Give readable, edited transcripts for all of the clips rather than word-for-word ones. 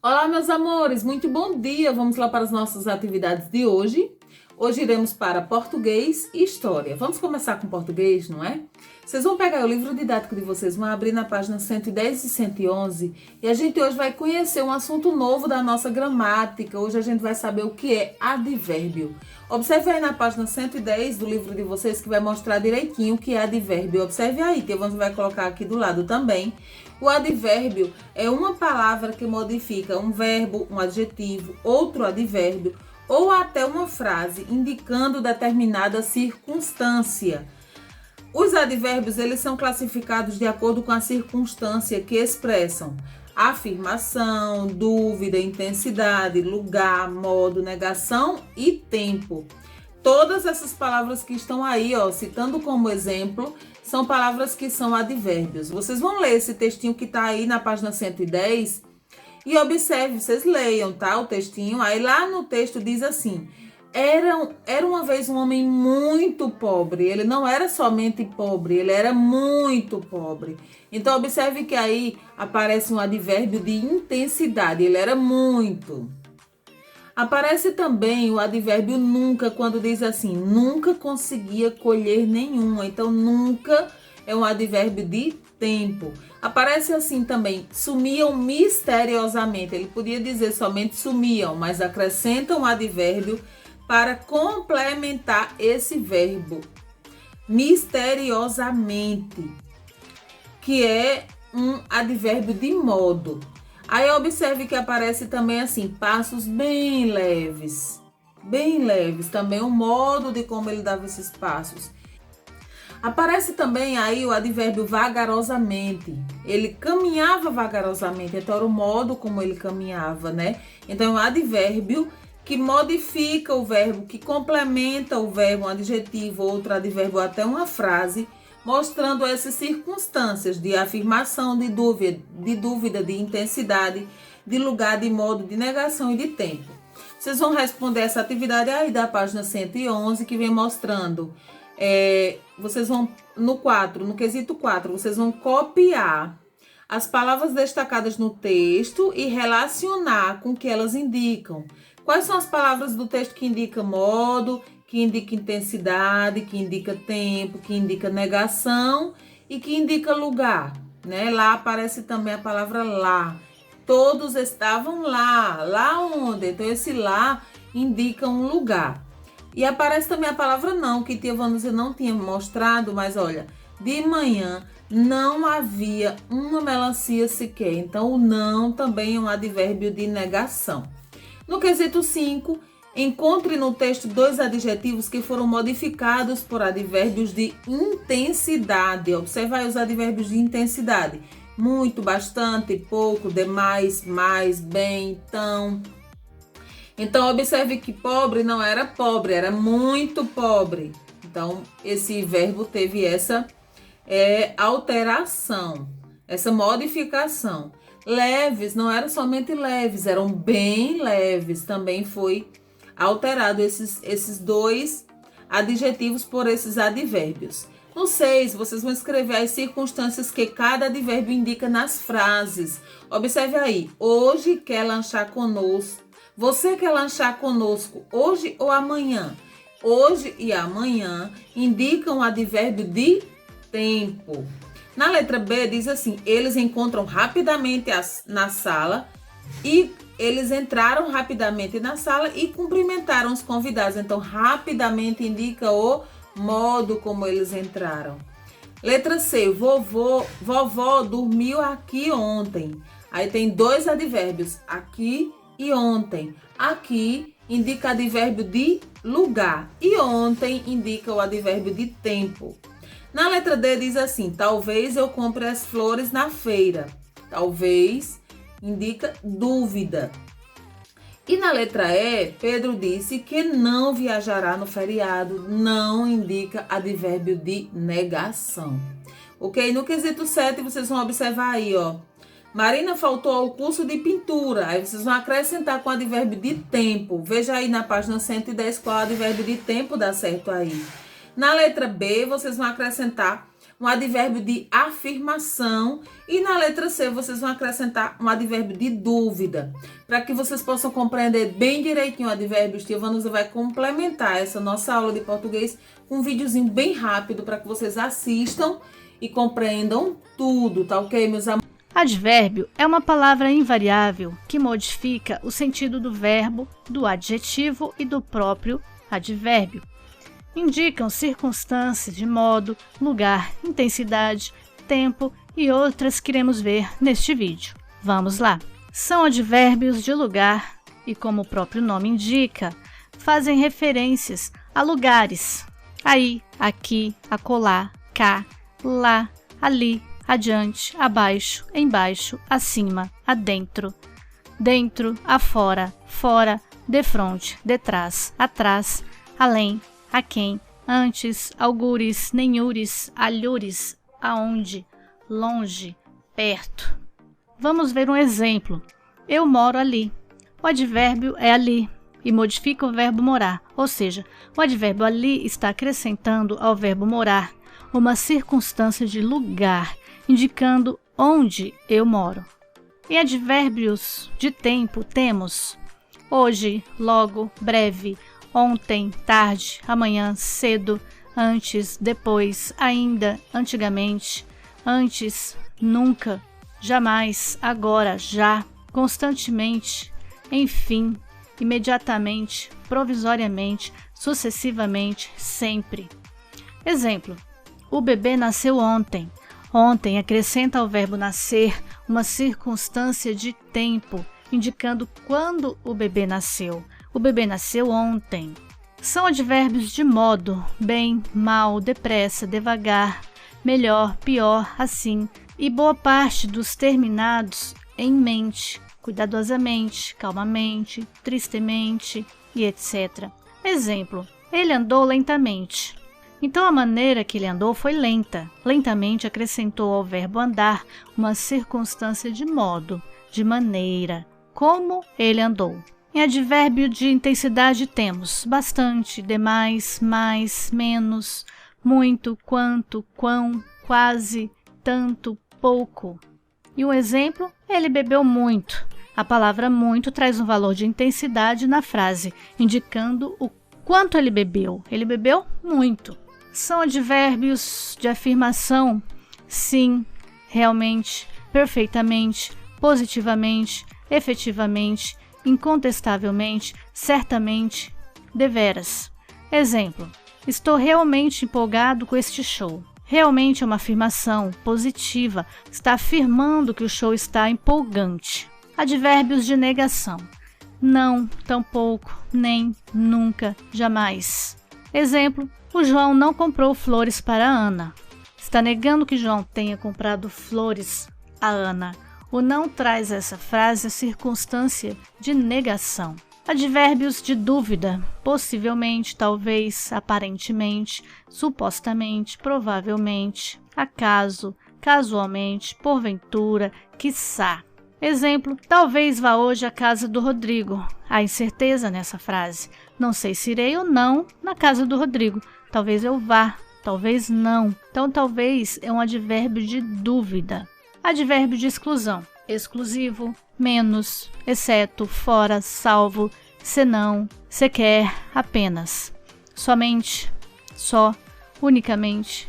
Olá, meus amores, muito bom dia! Vamos lá para as nossas atividades de hoje. Hoje iremos para português e história. Vamos começar com português, não é? Vocês vão pegar o livro didático de vocês, vão abrir na página 110 e 111 e a gente hoje vai conhecer um assunto novo da nossa gramática. Hoje a gente vai saber o que é advérbio. Observe aí na página 110 do livro de vocês que vai mostrar direitinho o que é advérbio. Observe aí, que você vai colocar aqui do lado também. O advérbio é uma palavra que modifica um verbo, um adjetivo, outro advérbio ou até uma frase indicando determinada circunstância. Os advérbios, eles são classificados de acordo com a circunstância que expressam afirmação, dúvida, intensidade, lugar, modo, negação e tempo. Todas essas palavras que estão aí, citando como exemplo, são palavras que são advérbios. Vocês vão ler esse textinho que está aí na página 110 e observe, vocês leiam, tá? O textinho. Aí lá no texto diz assim: Era uma vez um homem muito pobre. Ele não era somente pobre, ele era muito pobre. Então, observe que aí aparece um advérbio de intensidade. Ele era muito. Aparece também o advérbio nunca, quando diz assim: nunca conseguia colher nenhuma. Então, nunca é um advérbio de tempo. Aparece assim também: sumiam misteriosamente. Ele podia dizer somente sumiam, mas acrescenta um advérbio para complementar esse verbo, misteriosamente, que é um advérbio de modo. Aí observe que aparece também assim, passos bem leves, também o modo de como ele dava esses passos. Aparece também aí o advérbio vagarosamente. Ele caminhava vagarosamente, então era o modo como ele caminhava, né? Então é um advérbio que modifica o verbo, que complementa o verbo, um adjetivo, outro advérbio, até uma frase, mostrando essas circunstâncias de afirmação, de dúvida, de intensidade, de lugar, de modo, de negação e de tempo. Vocês vão responder essa atividade aí da página 111, que vem mostrando. Vocês vão no quesito 4, vocês vão copiar as palavras destacadas no texto e relacionar com o que elas indicam. Quais são as palavras do texto que indicam modo, que indica intensidade, que indica tempo, que indica negação e que indica lugar, né? Lá aparece também a palavra lá. Todos estavam lá. Lá onde? Então, esse lá indica um lugar. E aparece também a palavra não, que tia Vanusa não tinha mostrado, mas olha, de manhã não havia uma melancia sequer. Então, o não também é um advérbio de negação. No quesito 5, encontre no texto dois adjetivos que foram modificados por advérbios de intensidade. Observe aí os advérbios de intensidade. Muito, bastante, pouco, demais, mais, bem, tão. Então, observe que pobre não era pobre, era muito pobre. Então, esse verbo teve essa alteração, essa modificação. Leves não eram somente leves, eram bem leves. Também foi alterado esses dois adjetivos por esses advérbios. No 6, vocês vão escrever as circunstâncias que cada advérbio indica nas frases. Observe aí: hoje quer lanchar conosco. Você quer lanchar conosco hoje ou amanhã? Hoje e amanhã indicam o advérbio de tempo. Na letra B diz assim: eles encontram rapidamente na sala e eles entraram rapidamente na sala e cumprimentaram os convidados. Então, rapidamente indica o modo como eles entraram. Letra C: vovó dormiu aqui ontem. Aí tem dois advérbios, aqui e ontem. Aqui indica advérbio de lugar e ontem indica o advérbio de tempo. Na letra D diz assim: talvez eu compre as flores na feira. Talvez indica dúvida. E na letra E, Pedro disse que não viajará no feriado. Não indica advérbio de negação. Ok? No quesito 7, vocês vão observar aí, Marina faltou ao curso de pintura. Aí vocês vão acrescentar com advérbio de tempo. Veja aí na página 110 qual advérbio de tempo dá certo aí. Na letra B, vocês vão acrescentar um advérbio de afirmação. E na letra C, vocês vão acrescentar um advérbio de dúvida. Para que vocês possam compreender bem direitinho o advérbio, Tia Vanusa vai complementar essa nossa aula de português com um videozinho bem rápido para que vocês assistam e compreendam tudo, tá ok, meus amores? Advérbio é uma palavra invariável que modifica o sentido do verbo, do adjetivo e do próprio advérbio. Indicam circunstâncias de modo, lugar, intensidade, tempo e outras que iremos ver neste vídeo. Vamos lá! São advérbios de lugar e, como o próprio nome indica, fazem referências a lugares. Aí, aqui, acolá, cá, lá, ali, adiante, abaixo, embaixo, acima, adentro, dentro, afora, fora, defronte, detrás, atrás, além, aquém, antes, algures, nenhures, alhures, aonde, longe, perto. Vamos ver um exemplo. Eu moro ali. O advérbio é ali e modifica o verbo morar, ou seja, o advérbio ali está acrescentando ao verbo morar uma circunstância de lugar, indicando onde eu moro. Em advérbios de tempo temos hoje, logo, breve, ontem, tarde, amanhã, cedo, antes, depois, ainda, antigamente, antes, nunca, jamais, agora, já, constantemente, enfim, imediatamente, provisoriamente, sucessivamente, sempre. Exemplo: o bebê nasceu ontem. Ontem acrescenta ao verbo nascer uma circunstância de tempo, indicando quando o bebê nasceu. O bebê nasceu ontem. São advérbios de modo, bem, mal, depressa, devagar, melhor, pior, assim, e boa parte dos terminados em mente, cuidadosamente, calmamente, tristemente e etc. Exemplo: ele andou lentamente. Então a maneira que ele andou foi lenta. Lentamente acrescentou ao verbo andar uma circunstância de modo, de maneira, como ele andou. Em advérbio de intensidade temos bastante, demais, mais, menos, muito, quanto, quão, quase, tanto, pouco. E um exemplo: ele bebeu muito. A palavra muito traz um valor de intensidade na frase, indicando o quanto ele bebeu. Ele bebeu muito. São advérbios de afirmação: sim, realmente, perfeitamente, positivamente, efetivamente, incontestavelmente, certamente, deveras. Exemplo: estou realmente empolgado com este show. Realmente é uma afirmação positiva, está afirmando que o show está empolgante. Advérbios de negação: não, tampouco, nem, nunca, jamais. Exemplo: o João não comprou flores para a Ana. Está negando que João tenha comprado flores a Ana. O não traz essa frase a circunstância de negação. Advérbios de dúvida: possivelmente, talvez, aparentemente, supostamente, provavelmente, acaso, casualmente, porventura, quiçá. Exemplo: talvez vá hoje à casa do Rodrigo. Há incerteza nessa frase. Não sei se irei ou não na casa do Rodrigo. Talvez eu vá, talvez não. Então, talvez é um advérbio de dúvida. Advérbio de exclusão: exclusivo, menos, exceto, fora, salvo, senão, sequer, apenas, somente, só, unicamente.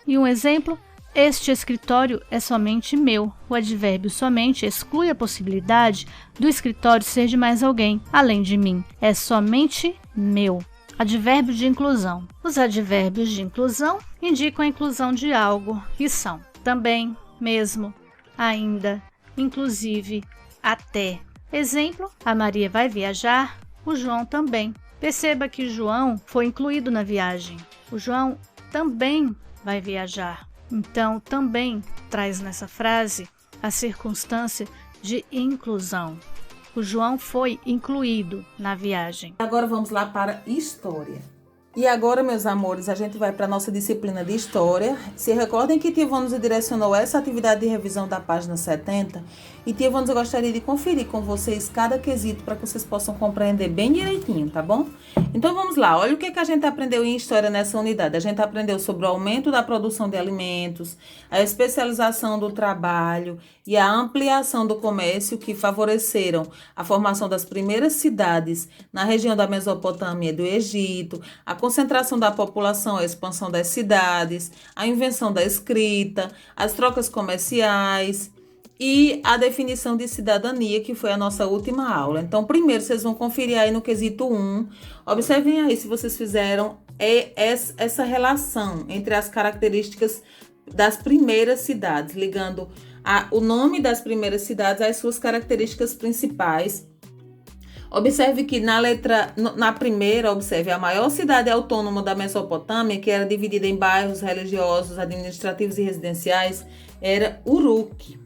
E um exemplo: este escritório é somente meu. O advérbio somente exclui a possibilidade do escritório ser de mais alguém, além de mim. É somente meu. Advérbio de inclusão: os advérbios de inclusão indicam a inclusão de algo e são também, mesmo, ainda, inclusive, até. Exemplo: a Maria vai viajar, o João também. Perceba que João foi incluído na viagem. O João também vai viajar. Então, também traz nessa frase a circunstância de inclusão. O João foi incluído na viagem. Agora vamos lá para história. E agora, meus amores, a gente vai para a nossa disciplina de História. Se recordem que Tia Vânia direcionou essa atividade de revisão da página 70 e Tia Vânia gostaria de conferir com vocês cada quesito para que vocês possam compreender bem direitinho, tá bom? Então vamos lá, olha o que a gente aprendeu em História nessa unidade. A gente aprendeu sobre o aumento da produção de alimentos, a especialização do trabalho e a ampliação do comércio que favoreceram a formação das primeiras cidades na região da Mesopotâmia e do Egito, a concentração da população, a expansão das cidades, a invenção da escrita, as trocas comerciais e a definição de cidadania, que foi a nossa última aula. Então, primeiro, vocês vão conferir aí no quesito 1. Observem aí se vocês fizeram essa relação entre as características das primeiras cidades, ligando o nome das primeiras cidades às suas características principais. Observe que na primeira, observe a maior cidade autônoma da Mesopotâmia, que era dividida em bairros religiosos, administrativos e residenciais, era Uruk.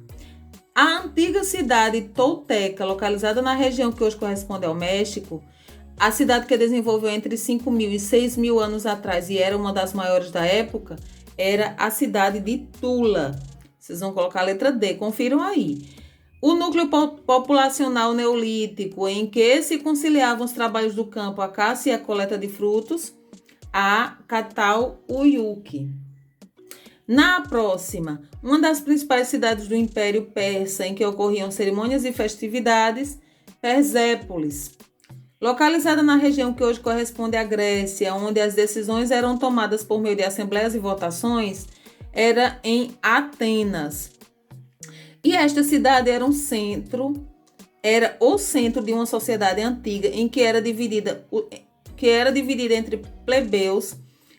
A antiga cidade tolteca, localizada na região que hoje corresponde ao México, a cidade que desenvolveu entre 5.000 e 6.000 anos atrás e era uma das maiores da época, era a cidade de Tula. Vocês vão colocar a letra D, confiram aí. O núcleo populacional neolítico, em que se conciliavam os trabalhos do campo, a caça e a coleta de frutos, a Cataluyuk. Na próxima, uma das principais cidades do Império Persa, em que ocorriam cerimônias e festividades, Persépolis. Localizada na região que hoje corresponde à Grécia, onde as decisões eram tomadas por meio de assembleias e votações, era em Atenas. E esta cidade era o centro de uma sociedade antiga em que era dividida entre plebeus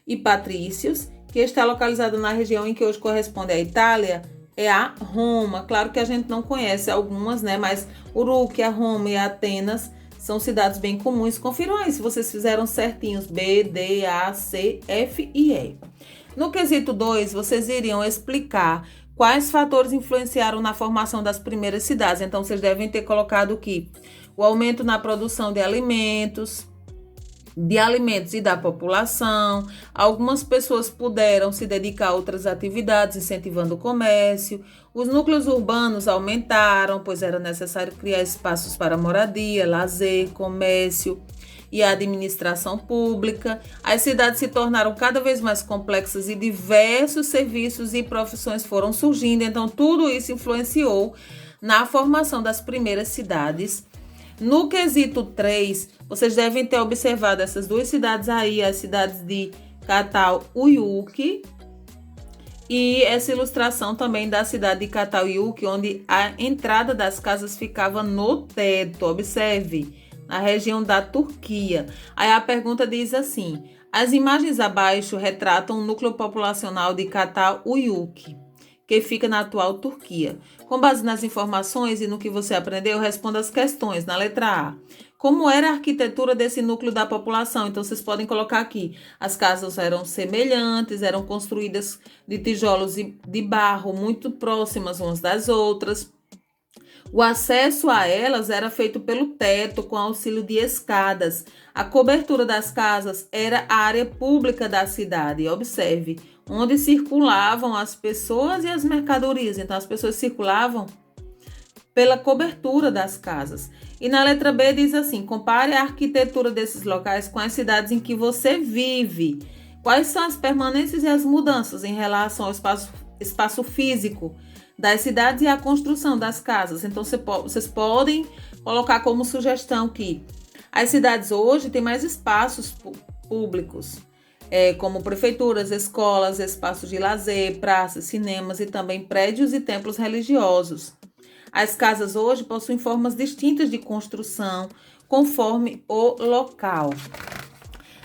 e patrícios, que está localizada na região em que hoje corresponde à Itália, é a Roma. Claro que a gente não conhece algumas, né? Mas Uruk, a Roma e a Atenas são cidades bem comuns. Confiram aí se vocês fizeram certinhos B, D, A, C, F e E. No quesito 2, vocês iriam explicar quais fatores influenciaram na formação das primeiras cidades. Então, vocês devem ter colocado aqui o aumento na produção de alimentos e da população. Algumas pessoas puderam se dedicar a outras atividades, incentivando o comércio. Os núcleos urbanos aumentaram, pois era necessário criar espaços para moradia, lazer, comércio e a administração pública. As cidades se tornaram cada vez mais complexas e diversos serviços e profissões foram surgindo. Então, tudo isso influenciou na formação das primeiras cidades. No quesito 3, vocês devem ter observado essas duas cidades aí, as cidades de Cataluyuk e essa ilustração também da cidade de Cataluyuk, onde a entrada das casas ficava no teto. Observe, na região da Turquia. Aí a pergunta diz assim: as imagens abaixo retratam o núcleo populacional de Cataluyuk, que fica na atual Turquia. Com base nas informações e no que você aprendeu, responda as questões. Na letra A, como era a arquitetura desse núcleo da população? Então, vocês podem colocar aqui. As casas eram semelhantes, eram construídas de tijolos e de barro, muito próximas umas das outras. O acesso a elas era feito pelo teto, com auxílio de escadas. A cobertura das casas era a área pública da cidade. Observe, onde circulavam as pessoas e as mercadorias. Então, as pessoas circulavam pela cobertura das casas. E na letra B diz assim: compare a arquitetura desses locais com as cidades em que você vive. Quais são as permanências e as mudanças em relação ao espaço físico das cidades e a construção das casas? Então, vocês podem colocar como sugestão que as cidades hoje têm mais espaços públicos, como prefeituras, escolas, espaços de lazer, praças, cinemas e também prédios e templos religiosos. As casas hoje possuem formas distintas de construção, conforme o local.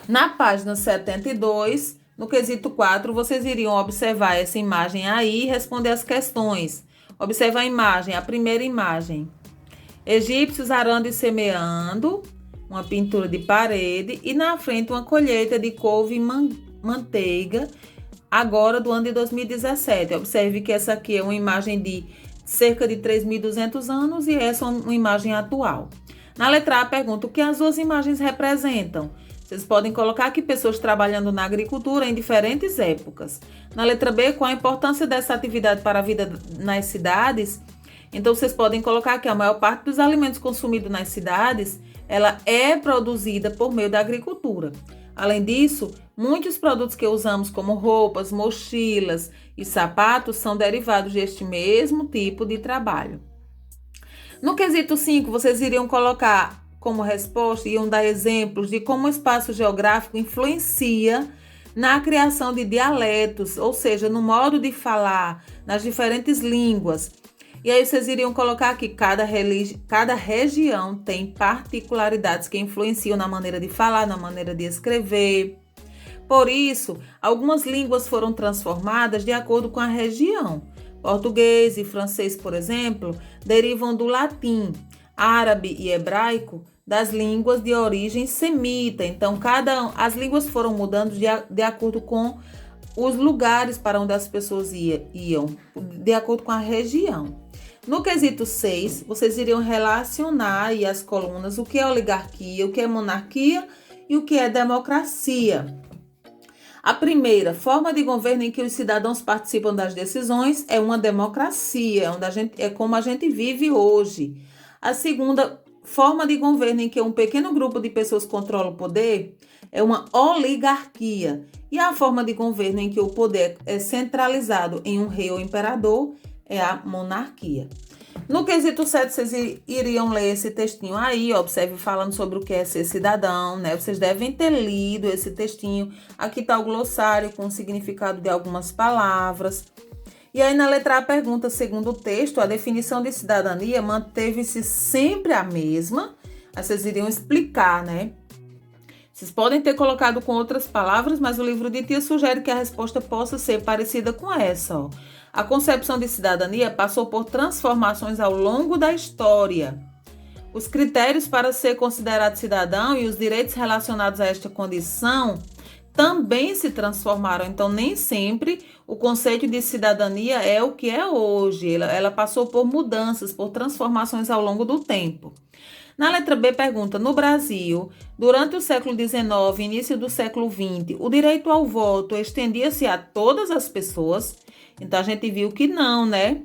Na página 72, no quesito 4, vocês iriam observar essa imagem aí e responder as questões. Observa a imagem, a primeira imagem. Egípcios arando e semeando, uma pintura de parede, e na frente uma colheita de couve e manteiga, agora do ano de 2017. Observe que essa aqui é uma imagem de cerca de 3.200 anos e essa é uma imagem atual. Na letra A, pergunta o que as duas imagens representam. Vocês podem colocar aqui pessoas trabalhando na agricultura em diferentes épocas. Na letra B, qual a importância dessa atividade para a vida nas cidades? Então, vocês podem colocar que a maior parte dos alimentos consumidos nas cidades, ela é produzida por meio da agricultura. Além disso, muitos produtos que usamos como roupas, mochilas e sapatos são derivados deste mesmo tipo de trabalho. No quesito 5, vocês iriam colocar como resposta, iam dar exemplos de como o espaço geográfico influencia na criação de dialetos, ou seja, no modo de falar, nas diferentes línguas. E aí vocês iriam colocar que cada região tem particularidades que influenciam na maneira de falar, na maneira de escrever. Por isso, algumas línguas foram transformadas de acordo com a região. Português e francês, por exemplo, derivam do latim, árabe e hebraico das línguas de origem semita. Então, as línguas foram mudando de acordo com os lugares para onde as pessoas iam, de acordo com a região. No quesito 6, vocês iriam relacionar aí as colunas o que é oligarquia, o que é monarquia e o que é democracia. A primeira, forma de governo em que os cidadãos participam das decisões, é uma democracia, é como a gente vive hoje. A segunda, forma de governo em que um pequeno grupo de pessoas controla o poder, é uma oligarquia. E a forma de governo em que o poder é centralizado em um rei ou imperador, é a monarquia. No quesito 7, vocês iriam ler esse textinho aí, observe falando sobre o que é ser cidadão, né? Vocês devem ter lido esse textinho. Aqui está o glossário com o significado de algumas palavras. E aí na letra A pergunta, segundo o texto, a definição de cidadania manteve-se sempre a mesma. Aí vocês iriam explicar, né? Vocês podem ter colocado com outras palavras, mas o livro de Tia sugere que a resposta possa ser parecida com essa, ó. A concepção de cidadania passou por transformações ao longo da história. Os critérios para ser considerado cidadão e os direitos relacionados a esta condição também se transformaram. Então, nem sempre o conceito de cidadania é o que é hoje. Ela passou por mudanças, por transformações ao longo do tempo. Na letra B pergunta, no Brasil, durante o século XIX e início do século XX, o direito ao voto estendia-se a todas as pessoas? Então, a gente viu que não, né?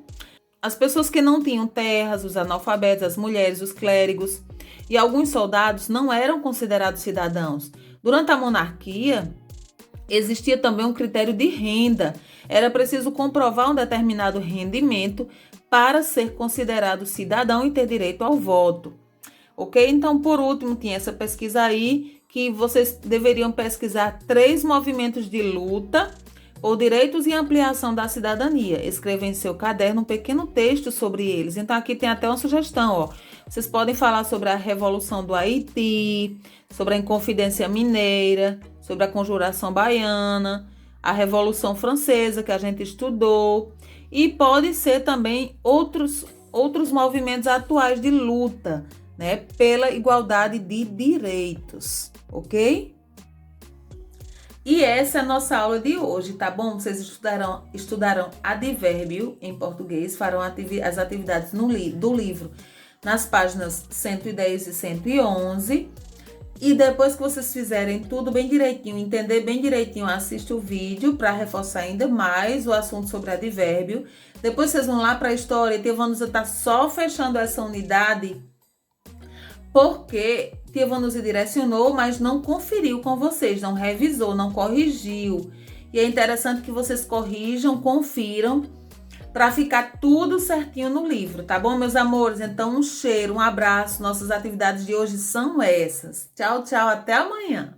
As pessoas que não tinham terras, os analfabetos, as mulheres, os clérigos e alguns soldados não eram considerados cidadãos. Durante a monarquia, existia também um critério de renda. Era preciso comprovar um determinado rendimento para ser considerado cidadão e ter direito ao voto. Ok? Então, por último, tinha essa pesquisa aí que vocês deveriam pesquisar 3 movimentos de luta por direitos e ampliação da cidadania. Escreva em seu caderno um pequeno texto sobre eles. Então, aqui tem até uma sugestão, ó. Vocês podem falar sobre a Revolução do Haiti, sobre a Inconfidência Mineira, sobre a Conjuração Baiana, a Revolução Francesa, que a gente estudou. E pode ser também outros movimentos atuais de luta, né, pela igualdade de direitos, ok? E essa é a nossa aula de hoje, tá bom? Vocês estudarão advérbio em português, farão as atividades do livro nas páginas 110 e 111. E depois que vocês fizerem tudo bem direitinho, entender bem direitinho, assiste o vídeo para reforçar ainda mais o assunto sobre advérbio. Depois vocês vão lá para a história e Tia Vanusa está só fechando essa unidade porque Tia Vanusa direcionou, mas não conferiu com vocês, não revisou, não corrigiu. E é interessante que vocês corrijam, confiram, para ficar tudo certinho no livro, tá bom, meus amores? Então, um cheiro, um abraço. Nossas atividades de hoje são essas. Tchau, tchau, até amanhã.